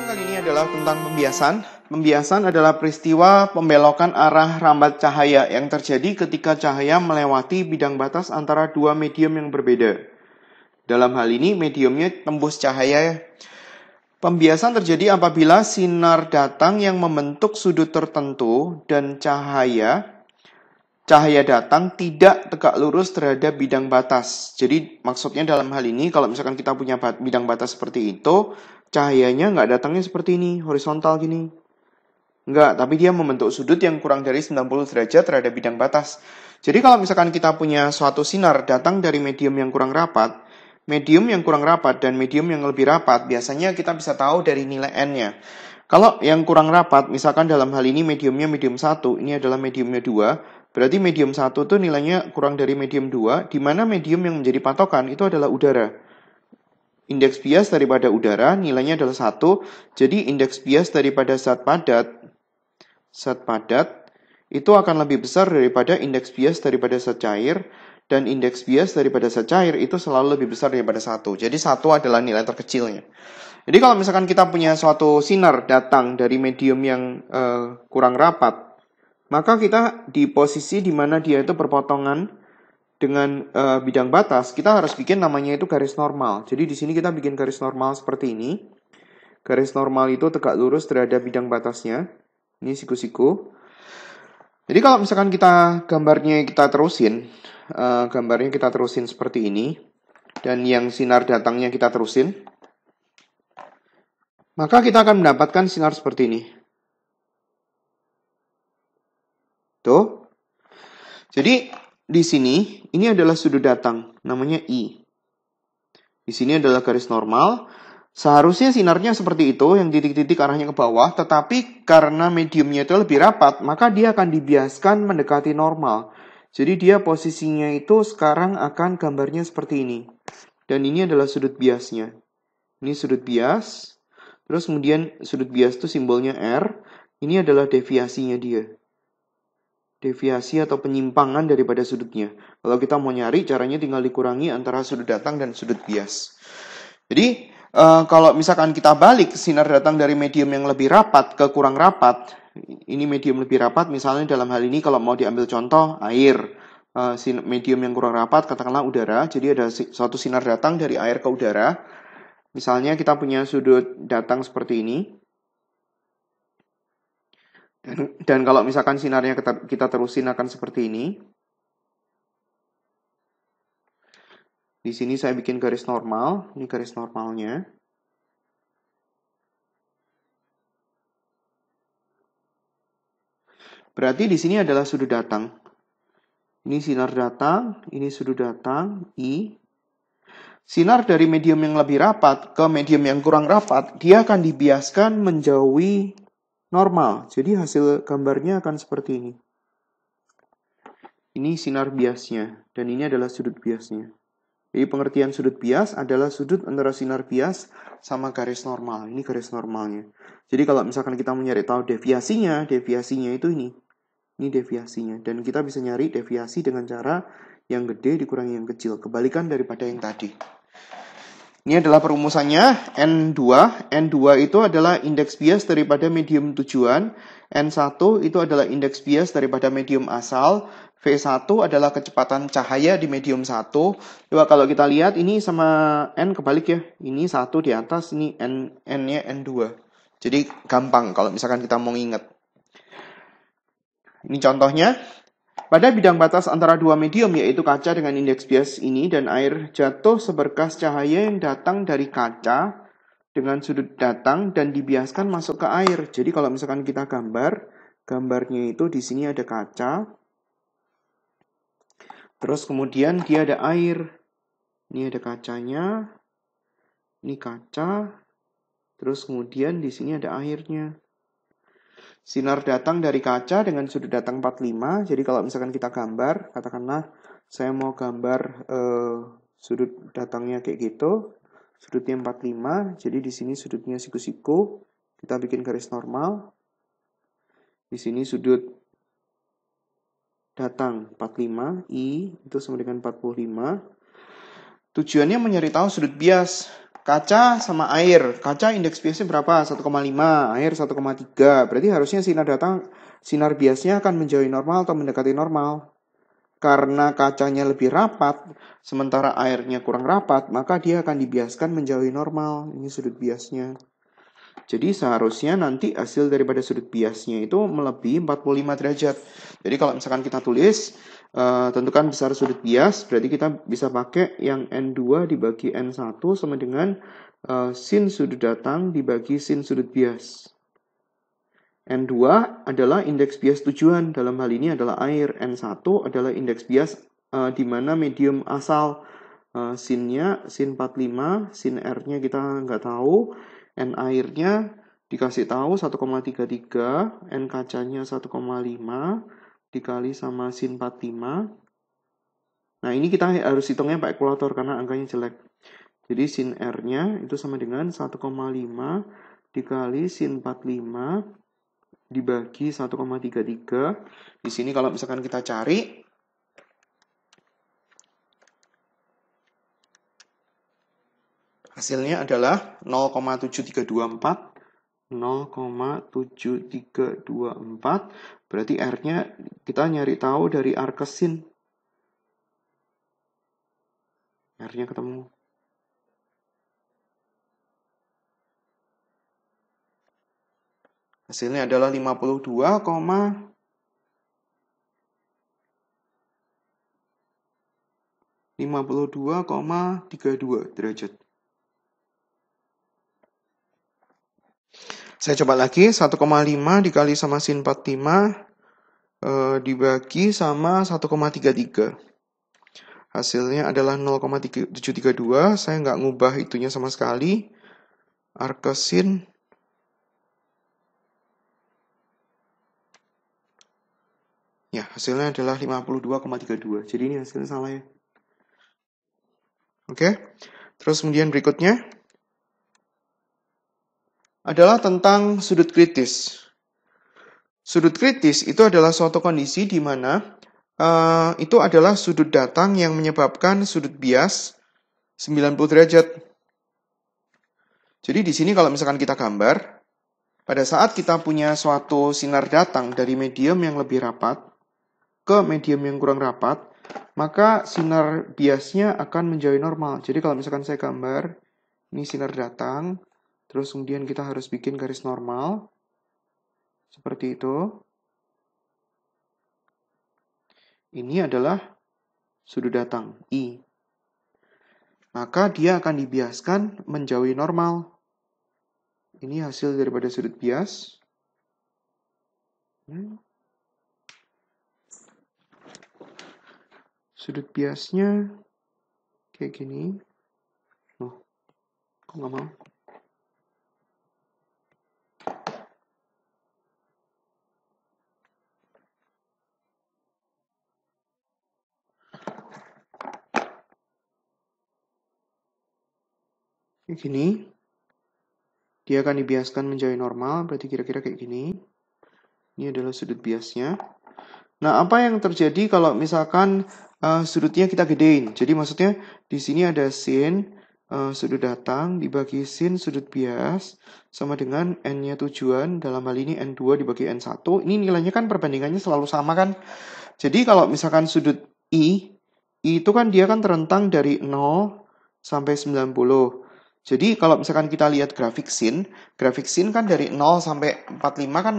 kali ini adalah tentang pembiasan. Pembiasan adalah peristiwa pembelokan arah rambat cahaya yang terjadi ketika cahaya melewati bidang batas antara dua medium yang berbeda. Dalam hal ini, mediumnya tembus cahaya. Pembiasan terjadi apabila sinar datang yang membentuk sudut tertentu dan cahaya datang tidak tegak lurus terhadap bidang batas. Jadi maksudnya dalam hal ini, kalau misalkan kita punya bidang batas seperti itu, cahayanya nggak datangnya seperti ini, horizontal gini. Enggak, tapi dia membentuk sudut yang kurang dari 90 derajat terhadap bidang batas. Jadi kalau misalkan kita punya suatu sinar datang dari medium yang kurang rapat, medium yang kurang rapat dan medium yang lebih rapat, biasanya kita bisa tahu dari nilai N-nya. Kalau yang kurang rapat, misalkan dalam hal ini mediumnya medium 1, ini adalah mediumnya 2, berarti medium 1 itu nilainya kurang dari medium 2, di mana medium yang menjadi patokan itu adalah udara. Indeks bias daripada udara nilainya adalah 1, jadi indeks bias daripada zat padat itu akan lebih besar daripada indeks bias daripada zat cair, dan indeks bias daripada zat cair itu selalu lebih besar daripada 1. Jadi 1 adalah nilai terkecilnya. Jadi kalau misalkan kita punya suatu sinar datang dari medium yang kurang rapat, maka kita di posisi di mana dia itu berpotongan dengan bidang batas, kita harus bikin namanya itu garis normal. Jadi di sini kita bikin garis normal seperti ini. Garis normal itu tegak lurus terhadap bidang batasnya. Ini siku-siku. Jadi kalau misalkan kita gambarnya kita terusin seperti ini, dan yang sinar datangnya kita terusin, maka kita akan mendapatkan sinar seperti ini. Tuh. Jadi di sini ini adalah sudut datang, namanya I. Di sini adalah garis normal. Seharusnya sinarnya seperti itu, yang titik-titik arahnya ke bawah, tetapi karena mediumnya itu lebih rapat, maka dia akan dibiaskan mendekati normal. Jadi dia posisinya itu sekarang akan gambarnya seperti ini. Dan ini adalah sudut biasnya. Ini sudut bias. Terus kemudian sudut bias itu simbolnya R. Ini adalah deviasinya dia. Deviasi atau penyimpangan daripada sudutnya. Kalau kita mau nyari, caranya tinggal dikurangi antara sudut datang dan sudut bias. Jadi, kalau misalkan kita balik sinar datang dari medium yang lebih rapat ke kurang rapat, ini medium lebih rapat, misalnya dalam hal ini kalau mau diambil contoh air, medium yang kurang rapat katakanlah udara, jadi ada suatu sinar datang dari air ke udara, misalnya kita punya sudut datang seperti ini, dan kalau misalkan sinarnya kita terusin akan seperti ini. Di sini saya bikin garis normal, ini garis normalnya. Berarti di sini adalah sudut datang. Ini sinar datang, ini sudut datang, I. Sinar dari medium yang lebih rapat ke medium yang kurang rapat, dia akan dibiaskan menjauhi normal. Jadi hasil gambarnya akan seperti ini. Ini sinar biasnya, dan ini adalah sudut biasnya. Jadi pengertian sudut bias adalah sudut antara sinar bias sama garis normal. Ini garis normalnya. Jadi kalau misalkan kita mau nyari tahu deviasinya itu ini. Ini deviasinya. Dan kita bisa nyari deviasi dengan cara yang gede dikurangi yang kecil. Kebalikan daripada yang tadi. Ini adalah perumusannya. N2. N2 itu adalah indeks bias daripada medium tujuan. N1 itu adalah indeks bias daripada medium asal. V1 adalah kecepatan cahaya di medium 1. Coba kalau kita lihat ini sama N kebalik ya. Ini 1 di atas, ini N-nya N2. Jadi gampang kalau misalkan kita mau ingat. Ini contohnya. Pada bidang batas antara dua medium yaitu kaca dengan indeks bias ini dan air, jatuh seberkas cahaya yang datang dari kaca dengan sudut datang dan dibiaskan masuk ke air. Jadi kalau misalkan kita gambarnya itu di sini ada kaca. Terus kemudian dia ada air. Ini ada kacanya. Ini kaca. Terus kemudian di sini ada airnya. Sinar datang dari kaca dengan sudut datang 45. Jadi kalau misalkan kita gambar, katakanlah saya mau gambar sudut datangnya kayak gitu. Sudutnya 45. Jadi di sini sudutnya siku-siku. Kita bikin garis normal. Di sini sudut datang 45, I itu sama dengan 45. Tujuannya mencari tahu sudut bias. kaca sama air. Kaca indeks biasnya berapa? 1,5, air 1,3. Berarti harusnya sinar biasnya akan menjauhi normal atau mendekati normal. Karena kacanya lebih rapat, sementara airnya kurang rapat, maka dia akan dibiaskan menjauhi normal. Ini sudut biasnya. Jadi seharusnya nanti hasil daripada sudut biasnya itu melebihi 45 derajat. Jadi kalau misalkan kita tulis, tentukan besar sudut bias, berarti kita bisa pakai yang N2 dibagi N1 sama dengan sin sudut datang dibagi sin sudut bias. N2 adalah indeks bias tujuan, dalam hal ini adalah air. N1 adalah indeks bias di mana medium asal. Sinnya, sin 45, sin R-nya kita nggak tahu. N airnya dikasih tahu 1,33, N kacanya 1,5 dikali sama sin 45. Nah, ini kita harus hitungnya pakai kalkulator karena angkanya jelek. Jadi sin R-nya itu sama dengan 1,5 dikali sin 45 dibagi 1,33. Di sini kalau misalkan kita cari, hasilnya adalah 0,7324. 0,7324. Berarti R-nya kita nyari tahu dari R ke sin. R-nya ketemu. Hasilnya adalah 52,32 derajat. Saya coba lagi, 1,5 dikali sama sin 45 dibagi sama 1,33. Hasilnya adalah 0,732. Saya nggak ngubah itunya sama sekali. R ke sin. Ya, hasilnya adalah 52,32. Jadi ini hasilnya salah ya. Oke. Terus kemudian berikutnya adalah tentang sudut kritis. Sudut kritis itu adalah suatu kondisi di mana itu adalah sudut datang yang menyebabkan sudut bias 90 derajat. Jadi di sini kalau misalkan kita gambar, pada saat kita punya suatu sinar datang dari medium yang lebih rapat ke medium yang kurang rapat, maka sinar biasnya akan menjauhi normal. Jadi kalau misalkan saya gambar, ini sinar datang, terus kemudian kita harus bikin garis normal. Seperti itu. Ini adalah sudut datang, I. Maka dia akan dibiaskan menjauhi normal. Ini hasil daripada sudut bias. Sudut biasnya kayak gini. Loh, kok nggak mau? Kayak gini. Dia akan dibiaskan menjauhi normal, berarti kira-kira kayak gini. Ini adalah sudut biasnya. Nah, apa yang terjadi kalau misalkan sudutnya kita gedein? Jadi maksudnya di sini ada sin sudut datang dibagi sin sudut bias sama dengan N-nya tujuan, dalam hal ini N2 dibagi N1. Ini nilainya kan perbandingannya selalu sama kan? Jadi kalau misalkan sudut I itu kan dia kan terentang dari 0 sampai 90. Jadi kalau misalkan kita lihat grafik sin kan dari 0 sampai 45 kan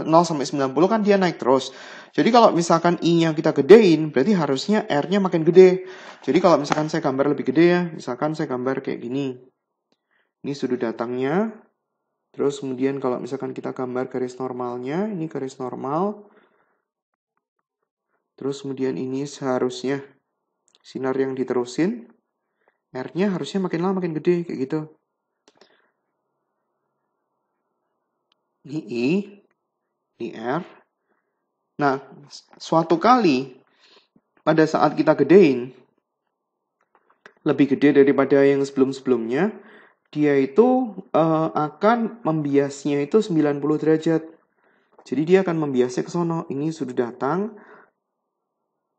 0 sampai 90 kan dia naik terus. Jadi kalau misalkan I-nya kita gedein, berarti harusnya R-nya makin gede. Jadi kalau misalkan saya gambar lebih gede ya, misalkan saya gambar kayak gini. Ini sudut datangnya. Terus kemudian kalau misalkan kita gambar garis normalnya, ini garis normal. Terus kemudian ini seharusnya sinar yang diterusin. R-nya harusnya makin lama makin gede, kayak gitu. Ini I, ini R. Nah, suatu kali, pada saat kita gedein, lebih gede daripada yang sebelum-sebelumnya, dia itu akan membiasnya itu 90 derajat. Jadi dia akan membiasnya ke sono. Ini sudut datang,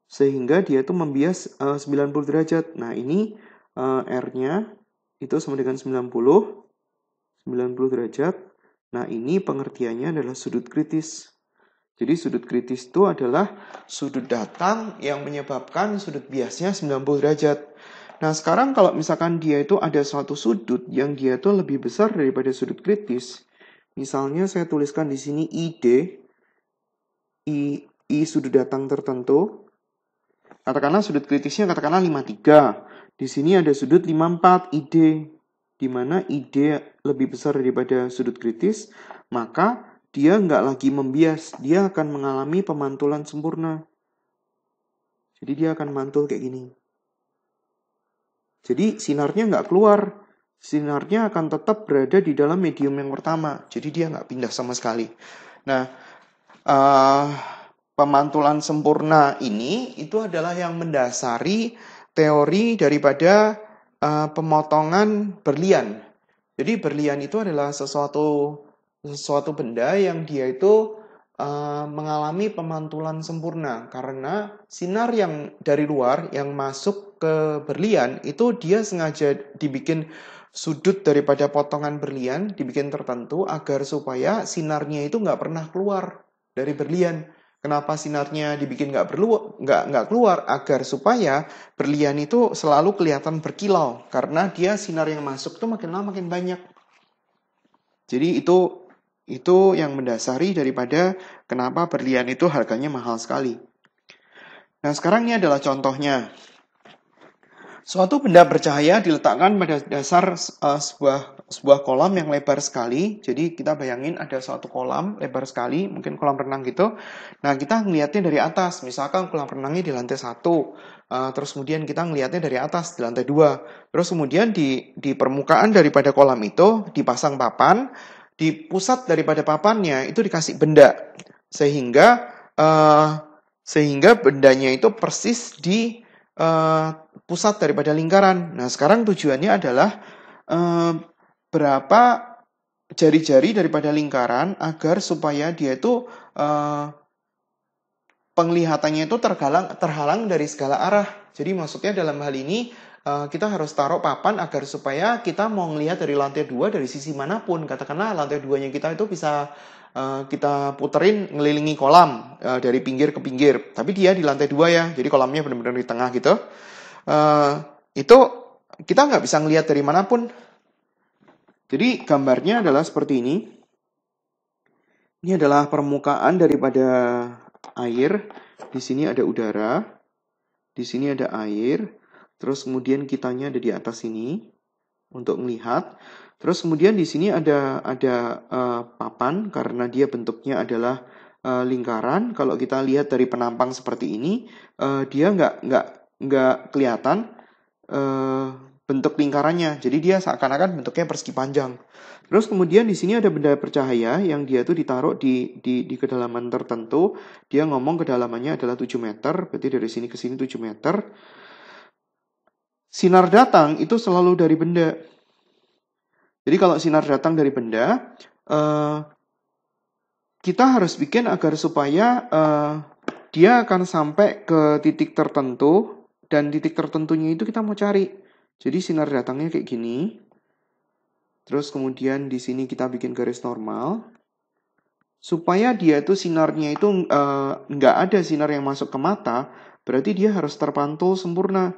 sehingga dia tuh membias 90 derajat. Nah, ini R-nya, itu sama dengan 90 derajat. Nah, ini pengertiannya adalah sudut kritis. Jadi sudut kritis itu adalah sudut datang yang menyebabkan sudut biasnya 90 derajat. Nah, sekarang kalau misalkan dia itu ada suatu sudut yang dia itu lebih besar daripada sudut kritis. Misalnya saya tuliskan di sini ID, I sudut datang tertentu. Katakanlah sudut kritisnya katakanlah 53. Di sini ada sudut 54 ID, di mana ID lebih besar daripada sudut kritis, maka dia nggak lagi membias, dia akan mengalami pemantulan sempurna. Jadi dia akan mantul kayak gini. Jadi sinarnya nggak keluar, sinarnya akan tetap berada di dalam medium yang pertama. Jadi dia nggak pindah sama sekali. Nah, pemantulan sempurna ini itu adalah yang mendasari teori daripada pemotongan berlian. Jadi berlian itu adalah sesuatu benda yang dia itu mengalami pemantulan sempurna karena sinar yang dari luar yang masuk ke berlian itu dia sengaja dibikin sudut daripada potongan berlian dibikin tertentu agar supaya sinarnya itu nggak pernah keluar dari berlian. Kenapa sinarnya dibikin nggak keluar? Agar supaya berlian itu selalu kelihatan berkilau karena dia sinar yang masuk tuh makin lama makin banyak. Jadi itu yang mendasari daripada kenapa berlian itu harganya mahal sekali. Nah, sekarang ini adalah contohnya. Suatu benda bercahaya diletakkan pada dasar sebuah kolam yang lebar sekali. Jadi kita bayangin ada suatu kolam lebar sekali, mungkin kolam renang gitu. Nah, kita ngelihatnya dari atas. Misalkan kolam renangnya di lantai 1. Terus kemudian kita ngelihatnya dari atas di lantai 2. Terus kemudian di permukaan daripada kolam itu dipasang papan. Di pusat daripada papannya itu dikasih benda. Sehingga bendanya itu persis di pusat daripada lingkaran. Nah, sekarang tujuannya adalah berapa jari-jari daripada lingkaran agar supaya dia itu penglihatannya itu terhalang dari segala arah. Jadi maksudnya dalam hal ini kita harus taruh papan agar supaya kita mau ngelihat dari lantai 2 dari sisi manapun. Katakanlah lantai 2-nya kita itu bisa kita puterin ngelilingi kolam dari pinggir ke pinggir. Tapi dia di lantai 2 ya, jadi kolamnya benar-benar di tengah gitu. Itu kita nggak bisa ngelihat dari manapun. Jadi gambarnya adalah seperti ini. Ini adalah permukaan daripada air. Di sini ada udara. Di sini ada air. Terus kemudian kitanya ada di atas sini untuk melihat. Terus kemudian di sini ada papan karena dia bentuknya adalah lingkaran. Kalau kita lihat dari penampang seperti ini, dia nggak kelihatan bentuk lingkarannya. Jadi dia seakan-akan bentuknya persegi panjang. Terus kemudian di sini ada benda bercahaya yang dia tuh ditaruh di kedalaman tertentu. Dia ngomong kedalamannya adalah 7 meter. Berarti dari sini ke sini 7 meter. Sinar datang itu selalu dari benda. Jadi kalau sinar datang dari benda, kita harus bikin agar supaya dia akan sampai ke titik tertentu, dan titik tertentunya itu kita mau cari. Jadi sinar datangnya kayak gini. Terus kemudian di sini kita bikin garis normal. Supaya dia itu sinarnya itu nggak ada sinar yang masuk ke mata, berarti dia harus terpantul sempurna.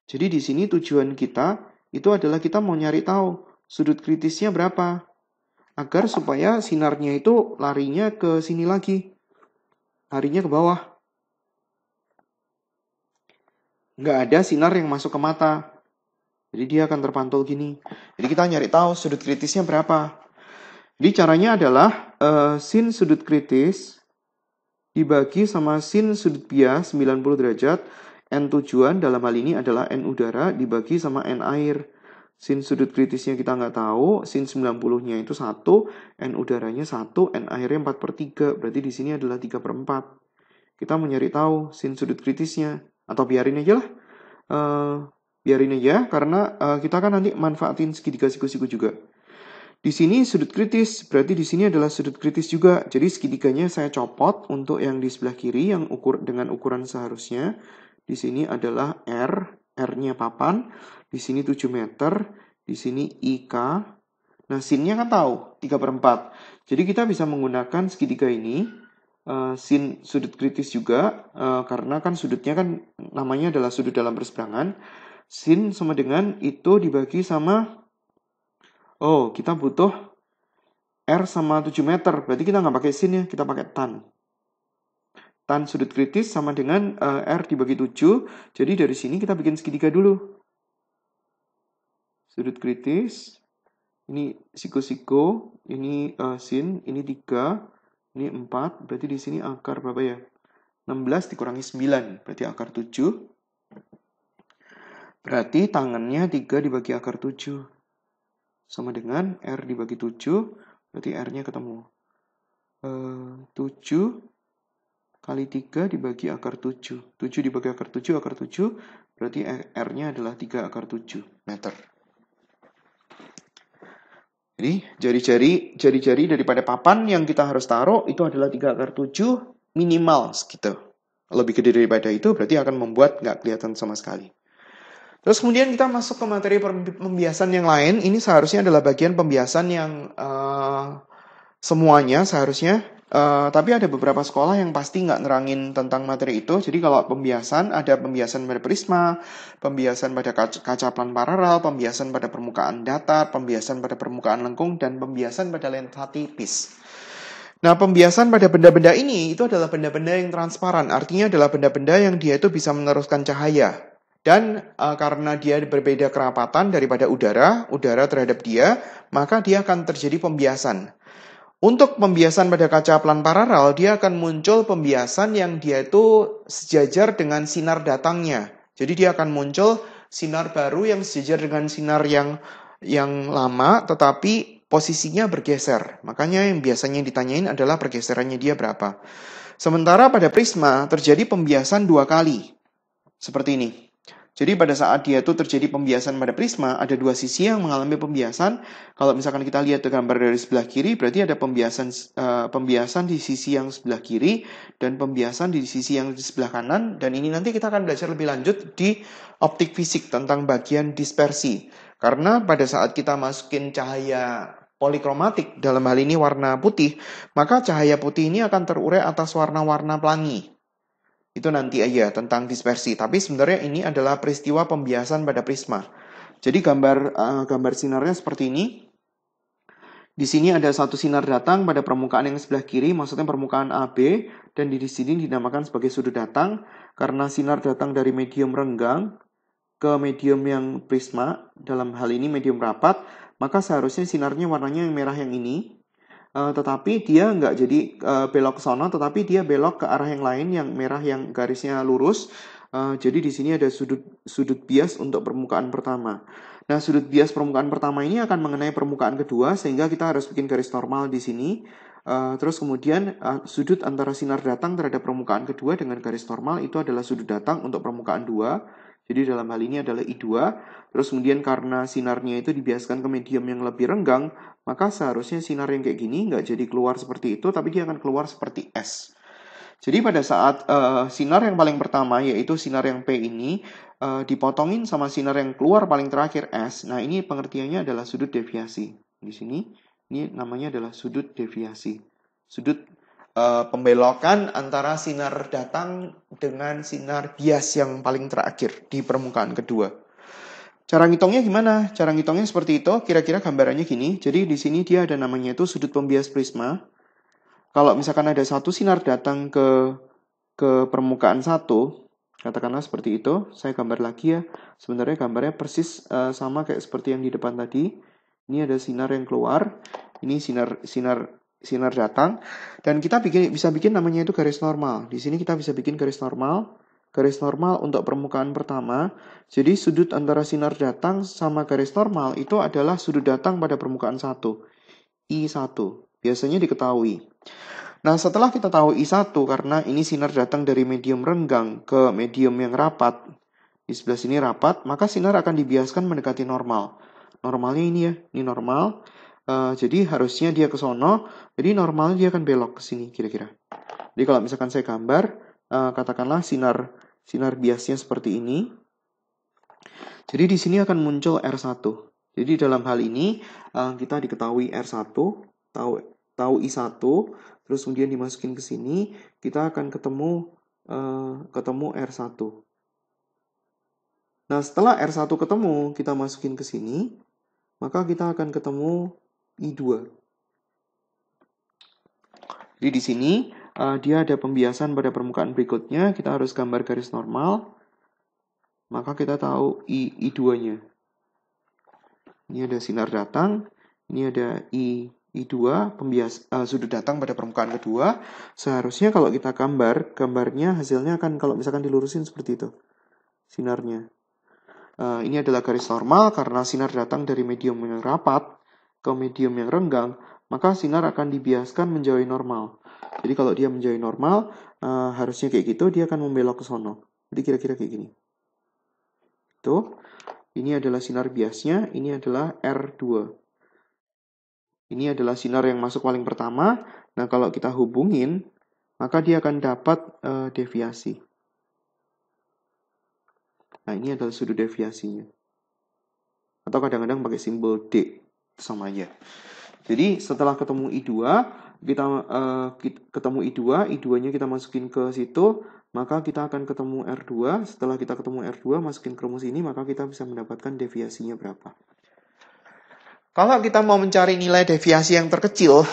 Jadi di sini tujuan kita itu adalah kita mau nyari tahu sudut kritisnya berapa. Agar supaya sinarnya itu larinya ke sini lagi. Larinya ke bawah. Nggak ada sinar yang masuk ke mata. Jadi dia akan terpantul gini. Jadi kita nyari tahu sudut kritisnya berapa. Jadi caranya adalah sin sudut kritis dibagi sama sin sudut bias 90 derajat. N tujuan dalam hal ini adalah N udara dibagi sama N air. Sin sudut kritisnya kita nggak tahu, sin 90-nya itu 1, N udaranya 1, N airnya 4/3. Berarti di sini adalah 3/4. Kita mau nyari tahu sin sudut kritisnya. Atau biarin aja lah. Biarin aja, karena kita kan nanti manfaatin segitiga siku-siku juga. Di sini sudut kritis, berarti di sini adalah sudut kritis juga. Jadi segitiganya saya copot untuk yang di sebelah kiri yang dengan ukuran seharusnya. Di sini adalah R-nya papan. Di sini 7 meter. Di sini IK. Nah, sinnya kan tahu, 3/4. Jadi kita bisa menggunakan segitiga ini, sin sudut kritis juga, karena kan sudutnya kan namanya adalah sudut dalam perseberangan. Sin sama dengan itu dibagi sama, kita butuh R sama 7 meter. Berarti kita nggak pakai sin ya, kita pakai tan. Tan sudut kritis sama dengan R dibagi 7. Jadi dari sini kita bikin segitiga dulu. Sudut kritis. Ini siko-siko, ini sin, ini 3, ini 4, berarti di sini akar berapa ya? 16 dikurangi 9, berarti akar 7. Berarti tangannya 3 dibagi akar 7. Sama dengan R dibagi 7, berarti R-nya ketemu. 7 kali 3 dibagi akar 7. 7 dibagi akar 7, berarti R-nya adalah 3 akar 7 meter. Jadi jari-jari daripada papan yang kita harus taruh itu adalah 3 akar 7 minimal segitu. Lebih gede daripada itu berarti akan membuat nggak kelihatan sama sekali. Terus kemudian kita masuk ke materi pembiasan yang lain. Ini seharusnya adalah bagian pembiasan yang semuanya seharusnya. Tapi ada beberapa sekolah yang pasti nggak nerangin tentang materi itu. Jadi kalau pembiasan, ada pembiasan pada prisma, pembiasan pada kaca plan paralel, pembiasan pada permukaan datar, pembiasan pada permukaan lengkung, dan pembiasan pada lensa tipis. Nah, pembiasan pada benda-benda ini itu adalah benda-benda yang transparan. Artinya adalah benda-benda yang dia itu bisa meneruskan cahaya. Dan karena dia berbeda kerapatan daripada udara terhadap dia, maka dia akan terjadi pembiasan. Untuk pembiasan pada kaca plan paralel, dia akan muncul pembiasan yang dia itu sejajar dengan sinar datangnya. Jadi dia akan muncul sinar baru yang sejajar dengan sinar yang lama, tetapi posisinya bergeser. Makanya yang biasanya ditanyain adalah pergeserannya dia berapa. Sementara pada prisma terjadi pembiasan 2 kali. Seperti ini. Jadi pada saat dia itu terjadi pembiasan pada prisma, ada 2 sisi yang mengalami pembiasan. Kalau misalkan kita lihat gambar dari sebelah kiri, berarti ada pembiasan di sisi yang sebelah kiri, dan pembiasan di sisi yang di sebelah kanan. Dan ini nanti kita akan belajar lebih lanjut di optik fisik tentang bagian dispersi. Karena pada saat kita masukin cahaya polikromatik, dalam hal ini warna putih, maka cahaya putih ini akan terurai atas warna-warna pelangi. Itu nanti aja tentang dispersi. Tapi sebenarnya ini adalah peristiwa pembiasan pada prisma. Jadi gambar sinarnya seperti ini. Di sini ada satu sinar datang pada permukaan yang sebelah kiri, maksudnya permukaan AB, dan di sini dinamakan sebagai sudut datang karena sinar datang dari medium renggang ke medium yang prisma, dalam hal ini medium rapat, maka seharusnya sinarnya warnanya yang merah yang ini. Tetapi dia nggak jadi belok ke sono, tetapi dia belok ke arah yang lain, yang merah yang garisnya lurus. Jadi di sini ada sudut bias untuk permukaan pertama. Nah, sudut bias permukaan pertama ini akan mengenai permukaan kedua, sehingga kita harus bikin garis normal di sini. Terus kemudian sudut antara sinar datang terhadap permukaan kedua dengan garis normal itu adalah sudut datang untuk permukaan 2. Jadi dalam hal ini adalah I2. Terus kemudian karena sinarnya itu dibiaskan ke medium yang lebih renggang, maka seharusnya sinar yang kayak gini nggak jadi keluar seperti itu, tapi dia akan keluar seperti S. Jadi pada saat sinar yang paling pertama, yaitu sinar yang P ini, dipotongin sama sinar yang keluar paling terakhir S, nah ini pengertiannya adalah sudut deviasi. Di sini, ini namanya adalah sudut deviasi. Sudut pembelokan antara sinar datang dengan sinar bias yang paling terakhir di permukaan kedua. Cara ngitungnya gimana? Cara ngitungnya seperti itu, kira-kira gambarannya gini. Jadi di sini dia ada namanya itu sudut pembias prisma. Kalau misalkan ada satu sinar datang ke permukaan satu, katakanlah seperti itu, saya gambar lagi ya. Sebenarnya gambarnya persis sama kayak seperti yang di depan tadi. Ini ada sinar yang keluar, ini sinar datang, dan kita bisa bikin namanya itu garis normal. Di sini kita bisa bikin garis normal untuk permukaan pertama. Jadi sudut antara sinar datang sama garis normal itu adalah sudut datang pada permukaan 1, I1. Biasanya diketahui. Nah, setelah kita tahu I1, karena ini sinar datang dari medium renggang ke medium yang rapat, di sebelah sini rapat, maka sinar akan dibiaskan mendekati normal. Normalnya ini ya, ini normal. Jadi harusnya dia ke sono, jadi normalnya dia akan belok ke sini kira-kira. Jadi kalau misalkan saya gambar, katakanlah sinar biasnya seperti ini. Jadi di sini akan muncul R1. Jadi dalam hal ini kita diketahui R1, tahu I1, terus kemudian dimasukin ke sini, kita akan ketemu R1. Nah, setelah R1 ketemu, kita masukin ke sini, maka kita akan ketemu I2. Jadi di sini dia ada pembiasan pada permukaan berikutnya, kita harus gambar garis normal, maka kita tahu I2-nya. Ini ada sinar datang, ini ada I2, sudut datang pada permukaan kedua. Seharusnya kalau kita gambarnya hasilnya akan kalau misalkan dilurusin seperti itu, sinarnya. Ini adalah garis normal karena sinar datang dari medium yang rapat ke medium yang renggang, maka sinar akan dibiaskan menjauhi normal. Jadi kalau dia menjauhi normal, harusnya kayak gitu, dia akan membelok ke sono. Jadi kira-kira kayak gini. Tuh, ini adalah sinar biasnya, ini adalah R2. Ini adalah sinar yang masuk paling pertama. Nah, kalau kita hubungin, maka dia akan dapat deviasi. Nah, ini adalah sudut deviasinya. Atau kadang-kadang pakai simbol D, sama aja. Jadi, setelah ketemu I2, kita ketemu I2, I2-nya kita masukin ke situ, maka kita akan ketemu R2. Setelah kita ketemu R2, masukin ke rumus ini, maka kita bisa mendapatkan deviasinya berapa. Kalau kita mau mencari nilai deviasi yang terkecil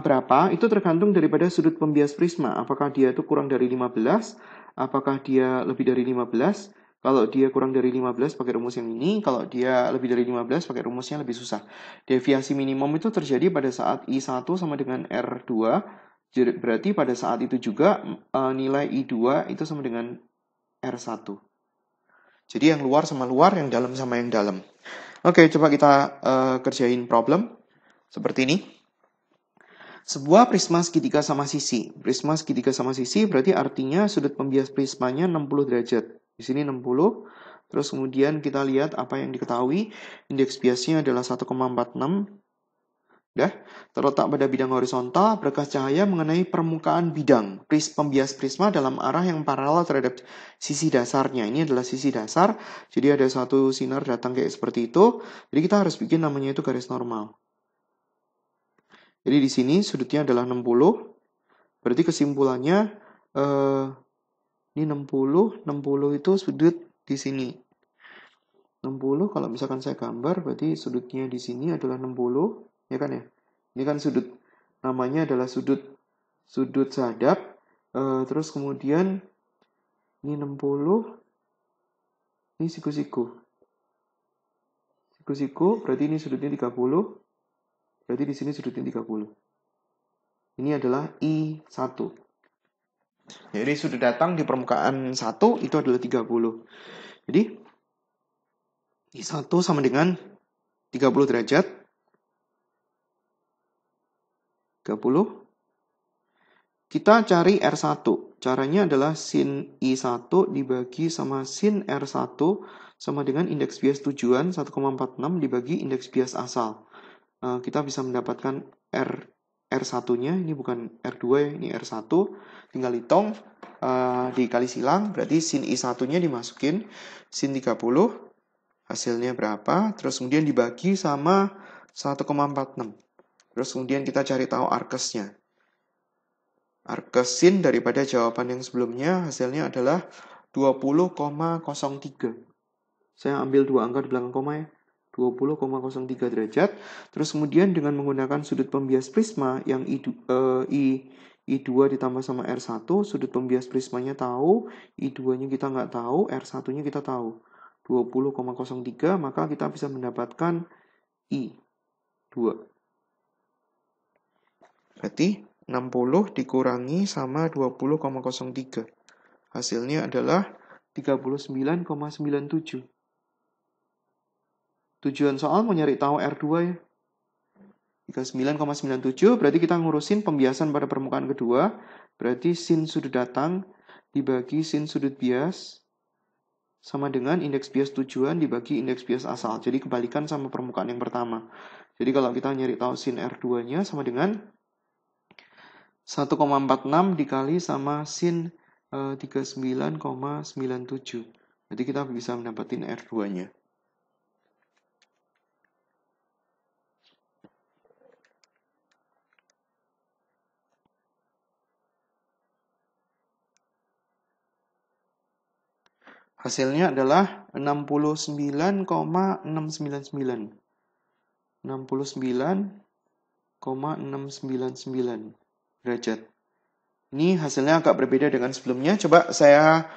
berapa, itu tergantung daripada sudut pembias prisma. Apakah dia itu kurang dari 15, apakah dia lebih dari 15. Kalau dia kurang dari 15 pakai rumus yang ini, kalau dia lebih dari 15 pakai rumusnya lebih susah. Deviasi minimum itu terjadi pada saat I1 sama dengan R2, berarti pada saat itu juga nilai I2 itu sama dengan R1. Jadi yang luar sama luar, yang dalam sama yang dalam. Oke, coba kita kerjain problem seperti ini. Sebuah prisma segitiga sama sisi. Prisma segitiga sama sisi berarti artinya sudut pembias prismanya 60 derajat. Di sini 60. Terus kemudian kita lihat apa yang diketahui. Indeks biasnya adalah 1,46. Terletak pada bidang horizontal, berkas cahaya mengenai permukaan bidang pembias prisma dalam arah yang paralel terhadap sisi dasarnya. Ini adalah sisi dasar, jadi ada satu sinar datang kayak seperti itu. Jadi kita harus bikin namanya itu garis normal. Jadi di sini sudutnya adalah 60. Berarti kesimpulannya ini 60 itu sudut di sini. 60 kalau misalkan saya gambar berarti sudutnya di sini adalah 60, ya kan ya? Ini kan sudut, namanya adalah sudut sadap. Terus kemudian ini 60, ini siku-siku. Siku-siku berarti ini sudutnya 30. Berarti di sini sudutnya 30. Ini adalah I1. Jadi sudut datang di permukaan 1 itu adalah 30. Jadi I1 sama dengan 30 derajat. 30. Kita cari R1. Caranya adalah sin I1 dibagi sama sin R1 sama dengan indeks bias tujuan 1,46 dibagi indeks bias asal. Kita bisa mendapatkan R1-nya, ini bukan R2 ya, ini R1. Tinggal hitung, dikali silang, berarti sin I1-nya dimasukin, sin 30, hasilnya berapa, terus kemudian dibagi sama 1,46. Terus kemudian kita cari tahu arkesnya. Arkes sin daripada jawaban yang sebelumnya hasilnya adalah 20,03. Saya ambil dua angka di belakang koma ya. 20,03 derajat. Terus kemudian dengan menggunakan sudut pembias prisma yang I2 ditambah sama R1, sudut pembias prismanya tahu, I2-nya kita nggak tahu, R1-nya kita tahu. 20,03, maka kita bisa mendapatkan I2. Berarti 60 dikurangi sama 20,03. Hasilnya adalah 39,97. Tujuan soal mau nyari tahu R2 ya. 39,97 berarti kita ngurusin pembiasan pada permukaan kedua. Berarti sin sudut datang dibagi sin sudut bias sama dengan indeks bias tujuan dibagi indeks bias asal. Jadi kebalikan sama permukaan yang pertama. Jadi kalau kita nyari tahu sin R2-nya sama dengan 1,46 dikali sama sin 39,97. Jadi kita bisa mendapatkan R2-nya. Hasilnya adalah 69,699. 69,699 derajat. Ini hasilnya agak berbeda dengan sebelumnya. Coba saya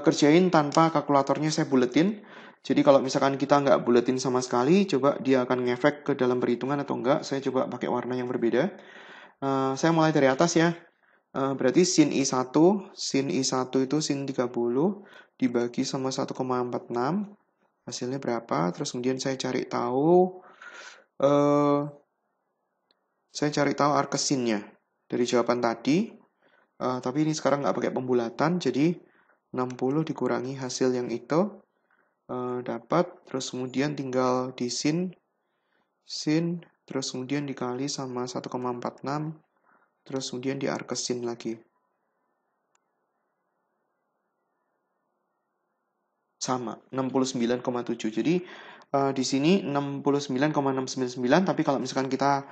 kerjain tanpa kalkulatornya saya buletin. Jadi kalau misalkan kita nggak buletin sama sekali, coba dia akan ngefek ke dalam perhitungan atau enggak. Saya coba pakai warna yang berbeda. Saya mulai dari atas ya. Berarti sin I1 itu sin 30 dibagi sama 1,46. Hasilnya berapa? Terus kemudian saya cari tahu arkesinnya dari jawaban tadi. Tapi ini sekarang nggak pakai pembulatan, jadi 60 dikurangi hasil yang itu dapat, terus kemudian tinggal di sin, terus kemudian dikali sama 1,46, terus kemudian di arkesin lagi. Sama, 69,7. Jadi di sini 69,699, tapi kalau misalkan kita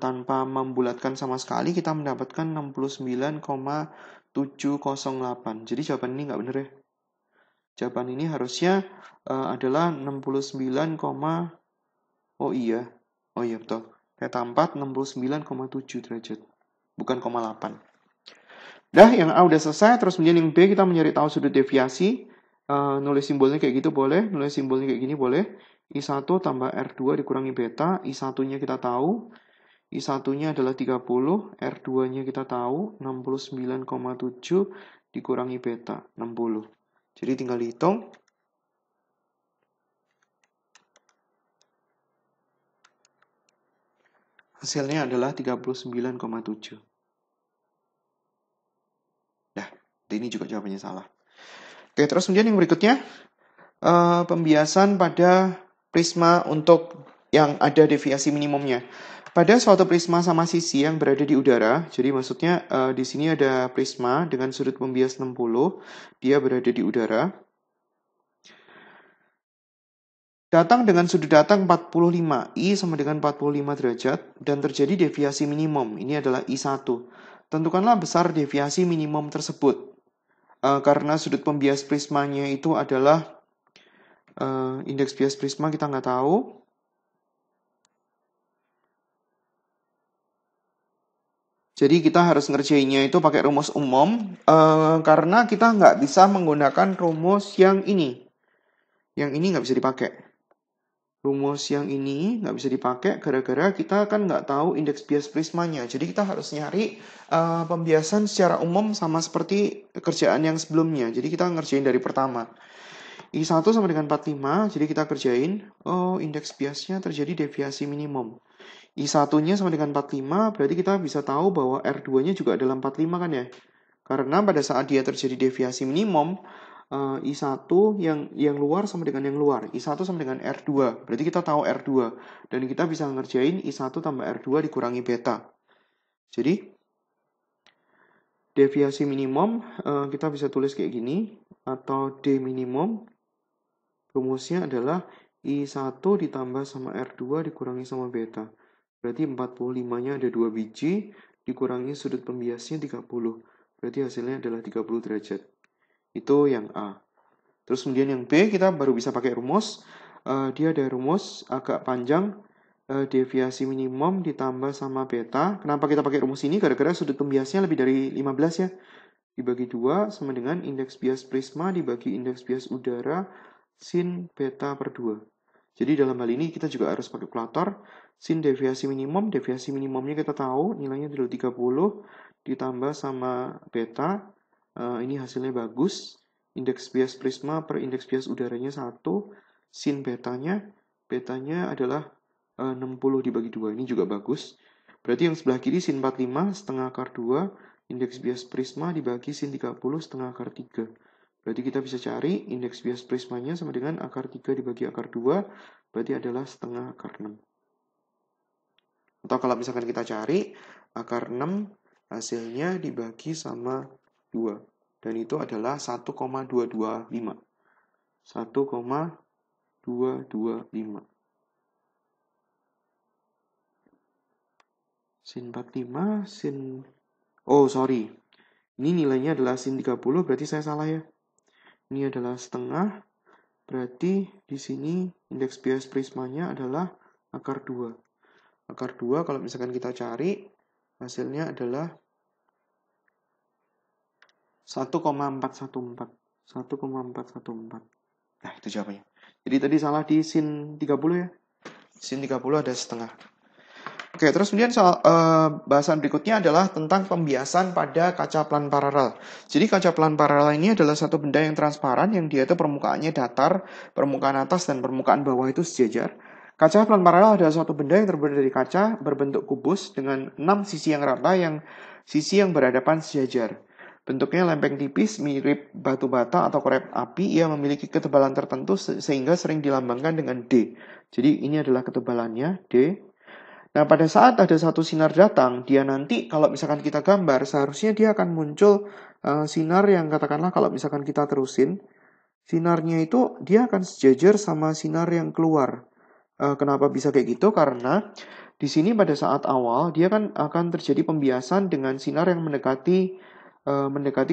tanpa membulatkan sama sekali, kita mendapatkan 69,708. Jadi jawaban ini nggak benar ya. Jawaban ini harusnya adalah 69, oh iya betul. Theta 4 69,7 derajat, bukan 0,8. Dah, yang A udah selesai. Terus kemudian yang B kita mencari tahu sudut deviasi. Nulis simbolnya kayak gitu boleh, nulis simbolnya kayak gini boleh. I1 tambah R2 dikurangi beta, I1-nya kita tahu, I1-nya adalah 30, R2-nya kita tahu, 69,7 dikurangi beta, 60. Jadi tinggal dihitung. Hasilnya adalah 39,7. Nah, ini juga jawabannya salah. Oke, terus kemudian yang berikutnya, pembiasan pada prisma untuk yang ada deviasi minimumnya. Pada suatu prisma sama sisi yang berada di udara, jadi maksudnya di sini ada prisma dengan sudut pembias 60, dia berada di udara. Datang dengan sudut datang 45, I sama dengan 45 derajat, dan terjadi deviasi minimum, ini adalah I1. Tentukanlah besar deviasi minimum tersebut. Karena sudut pembias prismanya itu adalah indeks bias prisma kita nggak tahu. Jadi kita harus ngerjainnya itu pakai rumus umum, karena kita nggak bisa menggunakan rumus yang ini. Yang ini nggak bisa dipakai. Rumus yang ini nggak bisa dipakai gara-gara kita kan nggak tahu indeks bias prismanya. Jadi kita harus nyari pembiasan secara umum sama seperti kerjaan yang sebelumnya. Jadi kita ngerjain dari pertama. I1 sama dengan 45, jadi kita kerjain. Oh, indeks biasnya terjadi deviasi minimum. I1-nya sama dengan 45, berarti kita bisa tahu bahwa R2-nya juga adalah 45 kan ya? Karena pada saat dia terjadi deviasi minimum, I1 yang luar sama dengan yang luar. I1 sama dengan R2, berarti kita tahu R2. Dan kita bisa ngerjain I1 tambah R2 dikurangi beta. Jadi, deviasi minimum kita bisa tulis kayak gini, atau D minimum. Rumusnya adalah I1 ditambah sama R2 dikurangi sama beta. Berarti 45-nya ada 2 biji, dikurangi sudut pembiasnya 30. Berarti hasilnya adalah 30 derajat. Itu yang A. Terus kemudian yang B, kita baru bisa pakai rumus. Dia ada rumus agak panjang, deviasi minimum ditambah sama beta. Kenapa kita pakai rumus ini? Gara-gara sudut pembiasnya lebih dari 15 ya. Dibagi 2 sama dengan indeks bias prisma dibagi indeks bias udara sin beta per 2. Jadi dalam hal ini kita juga harus pakai kalkulator. Sin deviasi minimumnya kita tahu nilainya adalah 30 ditambah sama beta. Ini hasilnya bagus. Indeks bias prisma per indeks bias udaranya 1. Sin betanya adalah 60 dibagi 2. Ini juga bagus. Berarti yang sebelah kiri sin 45 setengah akar 2. Indeks bias prisma dibagi sin 30 setengah akar 3. Berarti kita bisa cari indeks bias prismanya sama dengan akar 3 dibagi akar 2. Berarti adalah setengah akar 6. Atau kalau misalkan kita cari akar 6 hasilnya dibagi sama 2. Dan itu adalah 1,225. 1,225. Sin 45, sin... Oh, sorry. Ini nilainya adalah sin 30, berarti saya salah ya. Ini adalah setengah. Berarti di sini indeks bias prismanya adalah akar 2. Akar 2 kalau misalkan kita cari, hasilnya adalah 1,414. 1,414. Nah, itu jawabannya. Jadi tadi salah di sin 30 ya. Sin 30 ada setengah. Oke, terus kemudian bahasan berikutnya adalah tentang pembiasan pada kaca pelan paralel. Jadi kaca pelan paralel ini adalah satu benda yang transparan yang dia itu permukaannya datar, permukaan atas dan permukaan bawah itu sejajar. Kaca pelan paralel adalah suatu benda yang terbuat dari kaca berbentuk kubus dengan 6 sisi yang rata sisi yang berhadapan sejajar. Bentuknya lempeng tipis, mirip batu bata atau korek api. Ia memiliki ketebalan tertentu sehingga sering dilambangkan dengan D. Jadi ini adalah ketebalannya, D. Nah, pada saat ada satu sinar datang, dia nanti kalau misalkan kita gambar, seharusnya dia akan muncul sinar yang katakanlah kalau misalkan kita terusin, sinarnya itu dia akan sejajar sama sinar yang keluar. Kenapa bisa kayak gitu? Karena di sini pada saat awal dia kan akan terjadi pembiasan dengan sinar yang mendekati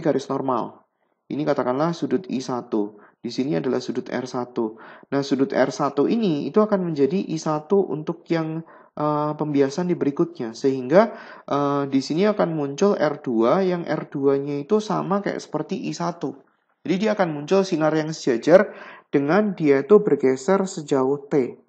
garis normal. Ini katakanlah sudut I1. Di sini adalah sudut R1. Nah, sudut R1 ini itu akan menjadi I1 untuk yang pembiasan di berikutnya. Sehingga di sini akan muncul R2 yang R2-nya itu sama kayak seperti I1. Jadi dia akan muncul sinar yang sejajar dengan dia itu bergeser sejauh T.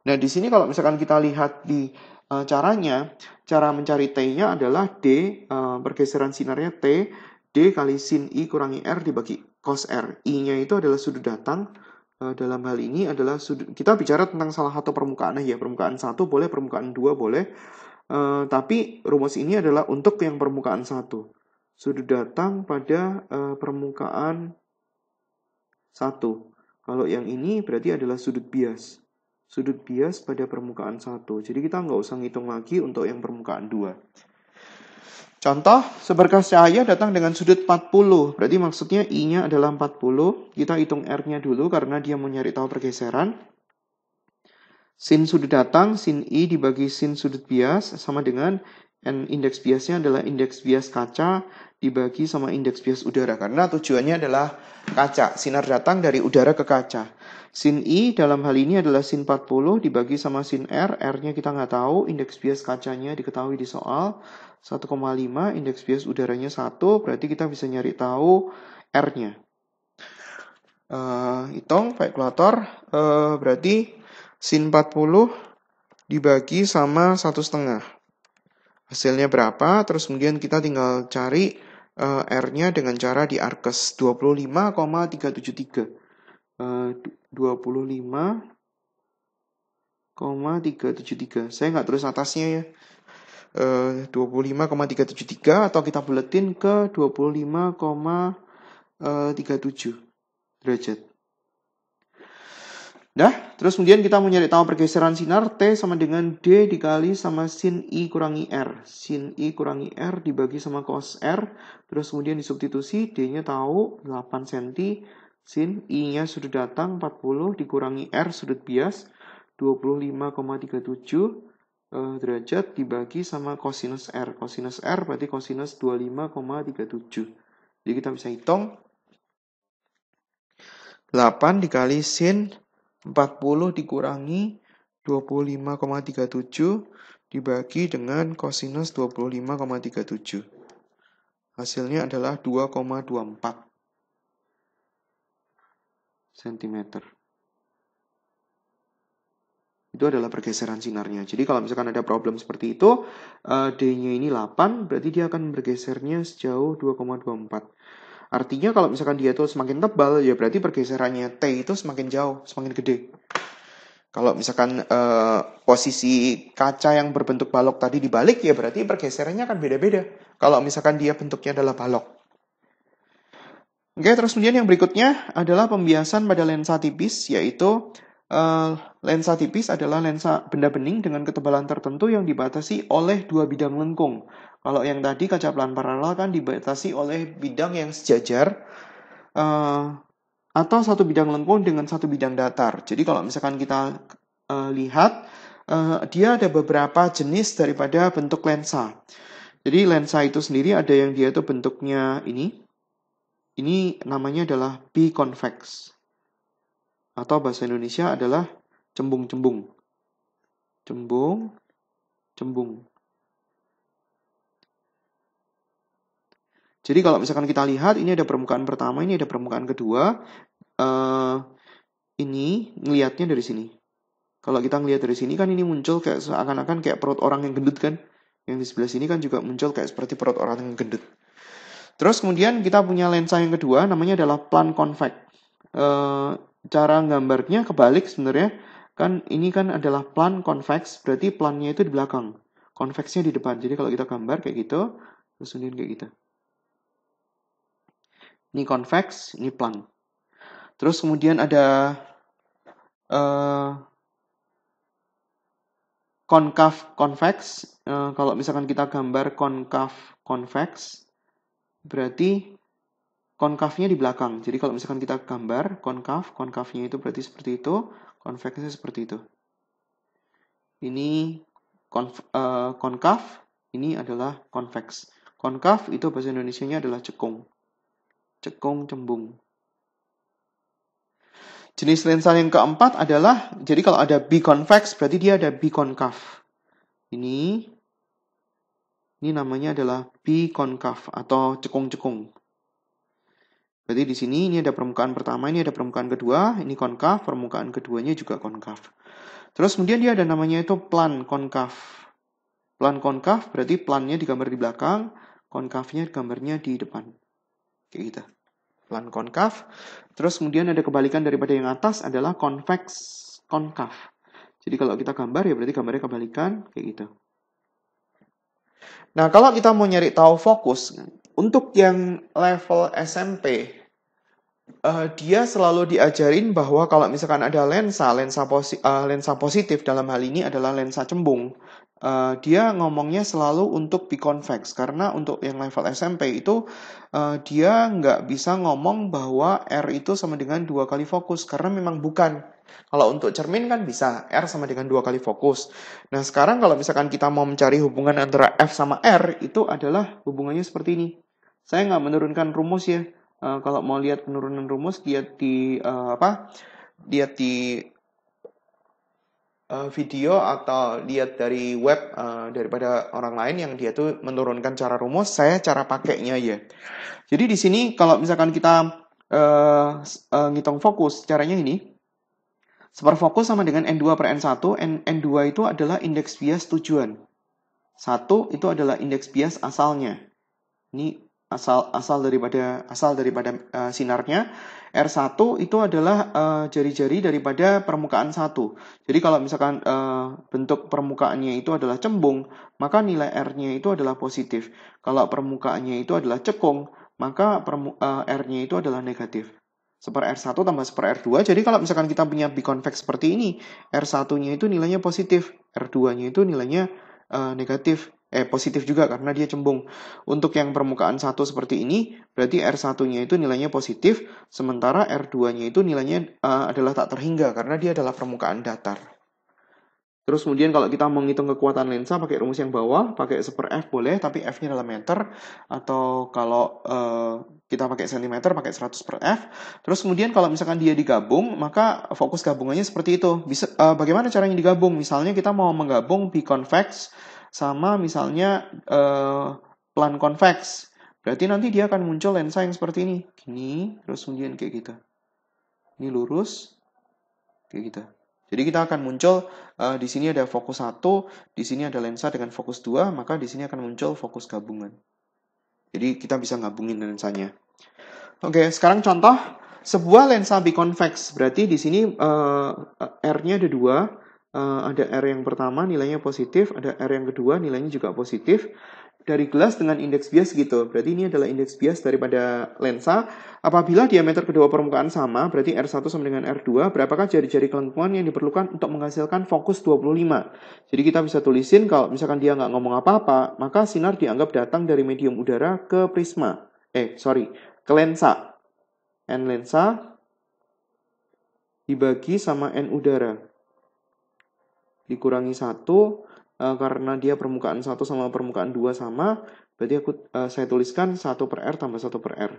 Nah, di sini kalau misalkan kita lihat di caranya, cara mencari T-nya adalah D, pergeseran sinarnya T, D kali sin I kurangi R dibagi cos R. I-nya itu adalah sudut datang. Dalam hal ini adalah sudut, kita bicara tentang salah satu permukaan ya, permukaan 1 boleh, permukaan 2 boleh. Tapi rumus ini adalah untuk yang permukaan 1. Sudut datang pada permukaan 1. Kalau yang ini berarti adalah sudut bias. Sudut bias pada permukaan 1. Jadi kita nggak usah ngitung lagi untuk yang permukaan 2. Contoh, seberkas cahaya datang dengan sudut 40. Berarti maksudnya I-nya adalah 40. Kita hitung R-nya dulu karena dia mau nyari tahu pergeseran. Sin sudut datang, sin I dibagi sin sudut bias sama dengan indeks biasnya adalah indeks bias kaca dibagi sama indeks bias udara. Karena tujuannya adalah kaca. Sinar datang dari udara ke kaca. Sin I dalam hal ini adalah sin 40 dibagi sama sin R. R-nya kita nggak tahu. Indeks bias kacanya diketahui di soal. 1,5, indeks bias udaranya 1. Berarti kita bisa nyari tahu R-nya. Hitung pakai kalkulator. Berarti sin 40 dibagi sama 1,5. Hasilnya berapa? Terus kemudian kita tinggal cari R-nya dengan cara di Arkes 25,373. 25,373. Saya nggak tulis atasnya ya. 25,373 atau kita buletin ke 25,37 derajat. Nah, terus kemudian kita mau nyari tahu pergeseran sinar T sama dengan D dikali sama sin I kurangi R. Sin I kurangi R dibagi sama cos R. Terus kemudian disubstitusi, D-nya tahu 8 cm. Sin I-nya sudut datang 40 dikurangi R sudut bias 25,37 derajat dibagi sama cosinus R. Cosinus R berarti cosinus 25,37. Jadi kita bisa hitung 8 dikali sin 40 dikurangi 25,37 dibagi dengan cosinus 25,37. Hasilnya adalah 2,24 cm. Itu adalah pergeseran sinarnya. Jadi kalau misalkan ada problem seperti itu, D-nya ini 8, berarti dia akan bergesernya sejauh 2,24. Artinya kalau misalkan dia itu semakin tebal, ya berarti pergeserannya T itu semakin jauh, semakin gede. Kalau misalkan posisi kaca yang berbentuk balok tadi dibalik, ya berarti pergeserannya akan beda-beda. Kalau misalkan dia bentuknya adalah balok. Oke, terus kemudian yang berikutnya adalah pembiasan pada lensa tipis, yaitu lensa tipis adalah lensa benda bening dengan ketebalan tertentu yang dibatasi oleh dua bidang lengkung. Kalau yang tadi kaca pelan paralel kan dibatasi oleh bidang yang sejajar atau satu bidang lengkung dengan satu bidang datar. Jadi kalau misalkan kita lihat, dia ada beberapa jenis daripada bentuk lensa. Jadi lensa itu sendiri ada yang dia itu bentuknya ini. Ini namanya adalah biconvex. Atau bahasa Indonesia adalah cembung-cembung. Cembung-cembung. Jadi kalau misalkan kita lihat, ini ada permukaan pertama, ini ada permukaan kedua. Ini ngelihatnya dari sini. Kalau kita ngelihat dari sini kan ini muncul kayak seakan-akan kayak perut orang yang gendut kan. Yang di sebelah sini kan juga muncul kayak seperti perut orang yang gendut. Terus kemudian kita punya lensa yang kedua, namanya adalah plan convex. Cara gambarnya kebalik sebenarnya. Kan ini kan adalah plan convex, berarti plannya itu di belakang. Konveksnya di depan. Jadi kalau kita gambar kayak gitu, terus kemudian kayak gitu. Ini convex, ini plan. Terus kemudian ada concave convex. Kalau misalkan kita gambar concave convex, berarti konkavnya di belakang. Jadi kalau misalkan kita gambar konkavnya itu berarti seperti itu, konveksnya seperti itu. Ini konkav, ini adalah konveks. Konkav itu bahasa Indonesianya adalah cekung. Cekung, cembung. Jenis lensa yang keempat adalah, jadi kalau ada biconvex, berarti dia ada biconcav. Ini namanya adalah biconcav atau cekung-cekung. Berarti di sini ini ada permukaan pertama, ini ada permukaan kedua, ini konkav, permukaan keduanya juga konkav. Terus kemudian dia ada namanya itu plan konkav. Plan konkav berarti plannya digambar di belakang, konkavnya gambarnya di depan. Kayak gitu. Plan konkav. Terus kemudian ada kebalikan daripada yang atas adalah convex konkav. Jadi kalau kita gambar ya berarti gambarnya kebalikan kayak gitu. Nah, kalau kita mau nyari tahu fokus, untuk yang level SMP, dia selalu diajarin bahwa kalau misalkan ada lensa positif dalam hal ini adalah lensa cembung, dia ngomongnya selalu untuk biconvex. Karena untuk yang level SMP itu, dia nggak bisa ngomong bahwa R itu sama dengan 2 kali fokus, karena memang bukan. Kalau untuk cermin kan bisa, R sama dengan 2 kali fokus. Nah, sekarang kalau misalkan kita mau mencari hubungan antara F sama R, itu adalah hubungannya seperti ini. Saya nggak menurunkan rumus ya. Kalau mau lihat penurunan rumus, lihat di video atau lihat dari web daripada orang lain yang dia tuh menurunkan cara rumus. Saya cara pakainya ya. Jadi di sini kalau misalkan kita ngitung fokus, caranya ini. Superfokus sama dengan N2 per N1. N2 itu adalah indeks bias tujuan. 1 itu adalah indeks bias asalnya. Ini asal daripada sinarnya. R1 itu adalah jari-jari daripada permukaan 1. Jadi kalau misalkan bentuk permukaannya itu adalah cembung, maka nilai R-nya itu adalah positif. Kalau permukaannya itu adalah cekung, maka R-nya itu adalah negatif. Seper R1 tambah seper R2. Jadi kalau misalkan kita punya biconvex seperti ini, R1-nya itu nilainya positif, R2-nya itu nilainya negatif. Positif juga karena dia cembung. Untuk yang permukaan 1 seperti ini, berarti R1-nya itu nilainya positif, sementara R2-nya itu nilainya adalah tak terhingga karena dia adalah permukaan datar. Terus kemudian kalau kita menghitung kekuatan lensa pakai rumus yang bawah, pakai seper F boleh, tapi F-nya dalam meter. Atau kalau kita pakai cm, pakai 100 per F. Terus kemudian kalau misalkan dia digabung, maka fokus gabungannya seperti itu. Bagaimana caranya digabung? Misalnya kita mau menggabung biconvex sama misalnya plan convex. Berarti nanti dia akan muncul lensa yang seperti ini. Gini, terus kemudian kayak gitu. Ini lurus, kayak gitu. Jadi kita akan muncul, di sini ada fokus 1, di sini ada lensa dengan fokus 2, maka di sini akan muncul fokus gabungan. Jadi kita bisa gabungin lensanya. Oke, sekarang contoh, sebuah lensa biconvex. Berarti di sini R-nya ada 2, ada R yang pertama nilainya positif, ada R yang kedua nilainya juga positif. Dari gelas dengan indeks bias gitu. Berarti ini adalah indeks bias daripada lensa. Apabila diameter kedua permukaan sama, berarti R1 sama dengan R2, berapakah jari-jari kelengkungan yang diperlukan untuk menghasilkan fokus 25? Jadi kita bisa tulisin kalau misalkan dia nggak ngomong apa-apa, maka sinar dianggap datang dari medium udara ke prisma. Ke lensa. N lensa dibagi sama N udara. Dikurangi 1, karena dia permukaan 1 sama permukaan 2 sama, berarti saya tuliskan 1 per R tambah 1 per R.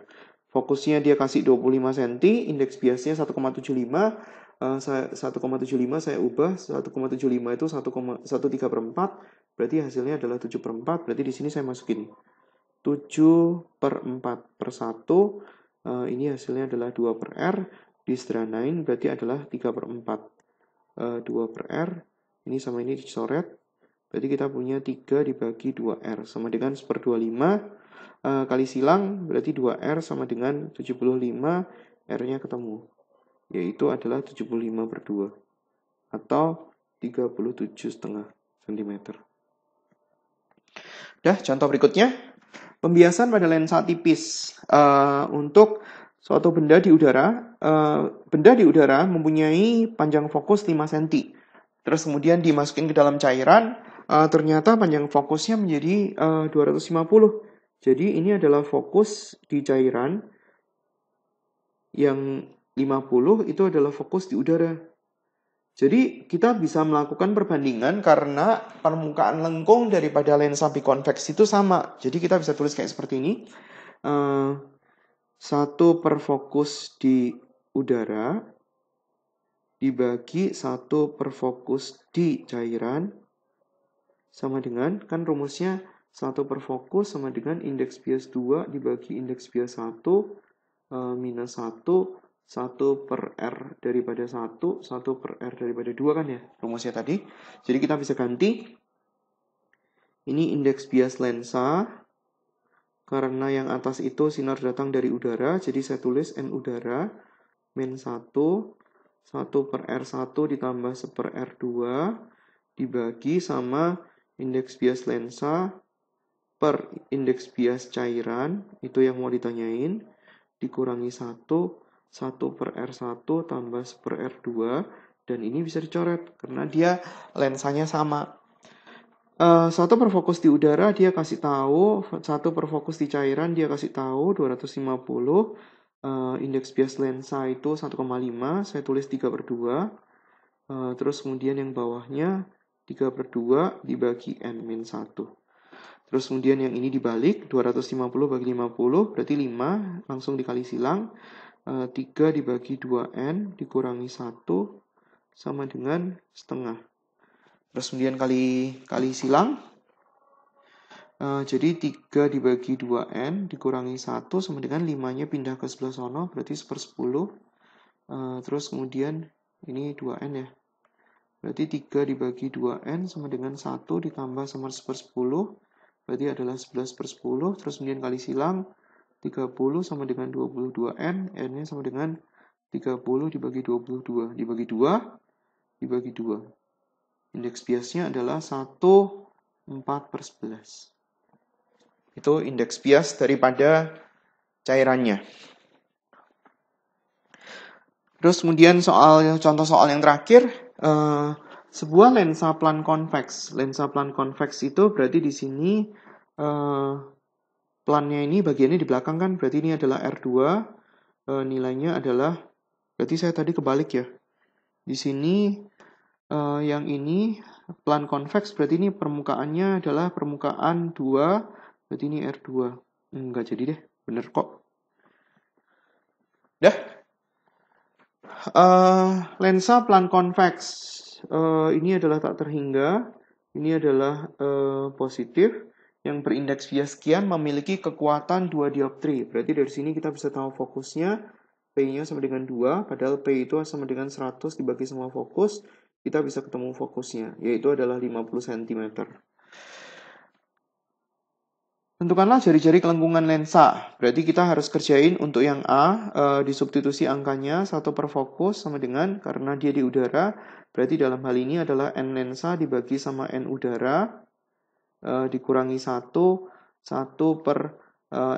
Fokusnya dia kasih 25 cm, indeks biasnya 1,75. 1,75 saya ubah, 1,75 itu 1/3, berarti hasilnya adalah 7/4, berarti di sini saya masukin 7/4/1, ini hasilnya adalah 2/R, disederhanain berarti adalah 3/4. 2/R, ini sama ini dicoret, berarti kita punya 3 dibagi 2R sama dengan 1/25, kali silang berarti 2R sama dengan 75, R-nya ketemu, yaitu adalah 75/2 atau 37,5 cm. Contoh berikutnya, pembiasan pada lensa tipis. Untuk suatu benda di udara, mempunyai panjang fokus 5 cm. Terus kemudian dimasukin ke dalam cairan, ternyata panjang fokusnya menjadi 250. Jadi ini adalah fokus di cairan, yang 50 itu adalah fokus di udara. Jadi kita bisa melakukan perbandingan karena permukaan lengkung daripada lensa bikonveks itu sama. Jadi kita bisa tulis kayak seperti ini. 1 per fokus di udara dibagi 1 per fokus di cairan sama dengan, kan rumusnya 1 per fokus sama dengan indeks bias 2 dibagi indeks bias 1 minus 1, 1 per R daripada 1, 1 per R daripada 2 kan ya rumusnya tadi. Jadi kita bisa ganti. Ini indeks bias lensa. Karena yang atas itu sinar datang dari udara, jadi saya tulis N udara min 1, 1 per R1 ditambah 1 per R2 dibagi sama indeks bias lensa per indeks bias cairan, itu yang mau ditanyain, dikurangi 1, 1 per R1 tambah 1 per R2, dan ini bisa dicoret karena dia lensanya sama. 1 per fokus di udara dia kasih tahu, 1 per fokus di cairan dia kasih tahu 250, indeks bias lensa itu 1,5, saya tulis 3/2, terus kemudian yang bawahnya 3/2 dibagi N-1. Terus kemudian yang ini dibalik, 250 bagi 50 berarti 5, langsung dikali silang, 3 dibagi 2N dikurangi 1 sama dengan setengah. Terus kemudian kali silang, jadi 3 dibagi 2N dikurangi 1 sama dengan 5-nya pindah ke sebelah sono, berarti 1/10. Terus kemudian ini 2N ya, berarti 3 dibagi 2N sama dengan 1 ditambah sama 1/10, berarti adalah 11/10. Terus kemudian kali silang, 30 sama dengan 22N, N-nya sama dengan 30 dibagi 22, dibagi 2, dibagi 2. Indeks biasnya adalah 1/4/11. Itu indeks bias daripada cairannya. Terus kemudian contoh soal yang terakhir, sebuah lensa plan konveks. Lensa plan konveks itu berarti di sini plannya ini bagiannya di belakang kan, berarti ini adalah R2, nilainya adalah, berarti saya tadi kebalik ya. Di sini yang ini plan konveks, berarti ini permukaannya adalah permukaan 2, berarti ini R2. Enggak jadi deh, bener kok. Lensa plan konveks, ini adalah tak terhingga, ini adalah positif, yang berindeks bias sekian memiliki kekuatan 2 dioptri. Berarti dari sini kita bisa tahu fokusnya, P-nya sama dengan 2, padahal P itu sama dengan 100 dibagi semua fokus, kita bisa ketemu fokusnya, yaitu adalah 50 cm. Tentukanlah jari-jari kelengkungan lensa. Berarti kita harus kerjain untuk yang A, disubstitusi angkanya 1 per fokus sama dengan, karena dia di udara, berarti dalam hal ini adalah N lensa dibagi sama N udara, dikurangi 1, 1 per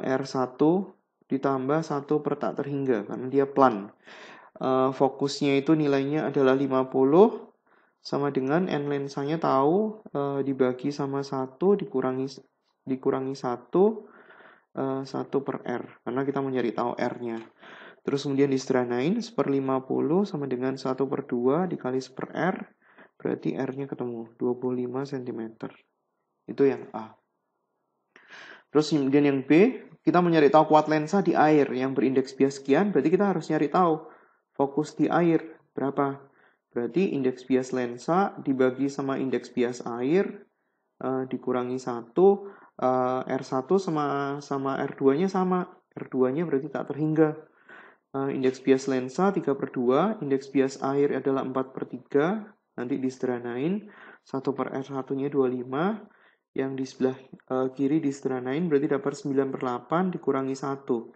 R1, ditambah 1 per tak terhingga, karena dia plan. Fokusnya itu nilainya adalah 50, sama dengan N lensanya tahu, dibagi sama 1, dikurangi 1, 1 per R, karena kita mencari tahu R-nya. Terus kemudian disederhanain, 1/50 sama dengan 1/2 dikali 1 per R, berarti R-nya ketemu, 25 cm. Itu yang A. Terus kemudian yang B, kita mau nyari tahu kuat lensa di air yang berindeks bias sekian, berarti kita harus nyari tahu fokus di air berapa. Berarti indeks bias lensa dibagi sama indeks bias air dikurangi 1, R1 sama R2-nya sama. R2-nya berarti tak terhingga. Indeks bias lensa 3/2, indeks bias air adalah 4/3, nanti disederhanain, 1/R1-nya 25, yang di sebelah kiri disederhanain berarti dapat 9/8 dikurangi 1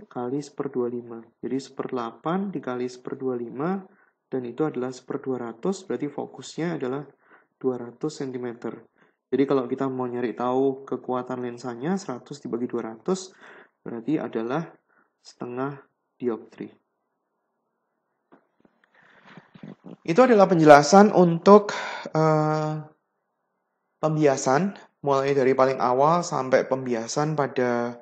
kali 1/25. Jadi 1/8 dikali 1/25 dan itu adalah 1/200, berarti fokusnya adalah 200 cm. Jadi kalau kita mau nyari tahu kekuatan lensanya 100 dibagi 200 berarti adalah setengah dioptri. Itu adalah penjelasan untuk pembiasan, mulai dari paling awal sampai pembiasan pada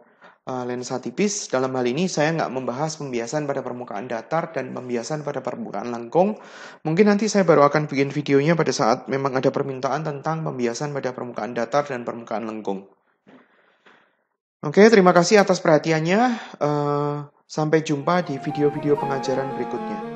lensa tipis. Dalam hal ini saya nggak membahas pembiasan pada permukaan datar dan pembiasan pada permukaan lengkung. Mungkin nanti saya baru akan bikin videonya pada saat memang ada permintaan tentang pembiasan pada permukaan datar dan permukaan lengkung. Oke, terima kasih atas perhatiannya. Sampai jumpa di video-video pengajaran berikutnya.